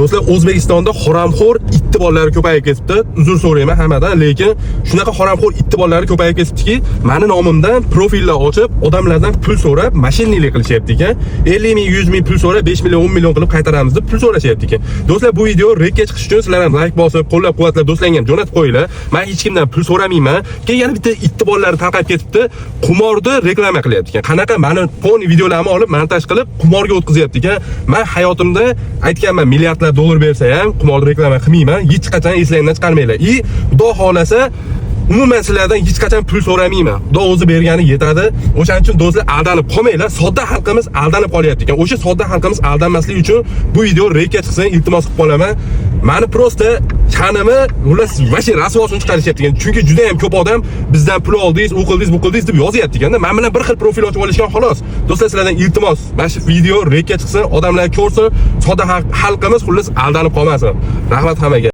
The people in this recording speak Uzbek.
Do'stlar, O'zbekistonda haramxo'r itti bolalari ko'payib ketibdi. Uzr so'rayman hammadan, lekin shunaqa haramxo'r itti bolalari ko'payib ketibdiki, meni nomimdan profillar ochib, odamlardan pul so'rab, mashinnilik qilishyapti ekan. 50 ming, 100 ming pul so'rab, 5 million, 10 million qilib qaytaramiz deb pul so'rashyapti ekan. Do'stlar, bu video rekka chiqish uchun sizlar ham like bosib, qo'llab-quvvatlab do'stlarga ham jo'natib qo'yinglar. Men hech kimdan pul so'ramayman. Keyin yana bitta itti bolalari tarqab ketibdi. Qumorni reklama qilyapti ekan. Qanaqa meni poni videolarimni olib, montaj qilib, qumorga o'tkazayapti ekan. Men hayotimda aytganman, milliardlab dollar bersa ham qumorni reklama qilmayman. Hech qachon eslangdan chiqarmanglar. Xudo xolasa umuman sizlardan hech qachon pul so'ramayman. Xudo o'zi bergani yetadi. O'shaning uchun do'stlar aldanib qolmanglar. Sodda xalqimiz aldanib qolyapti ekan. O'sha sodda xalqimiz aldanmasligi uchun bu video rekka chiqsin, iltimos qilib qolaman. Meni prosta kanimni ular vashi rasvosini chiqarishyapti ekan. Chunki juda ham ko'p odam bizdan pul oldingiz, u qildingiz, bu qildingiz deb yozyapti ekanda. Men bilan bir xil profil ochib olishgan xolos. Do'stlar, sizlardan iltimos, mana shu video rekka chiqsin, odamlar ko'rsin, sodda xalqimiz xullas aldanib qolmasin. Rahmat hammaga.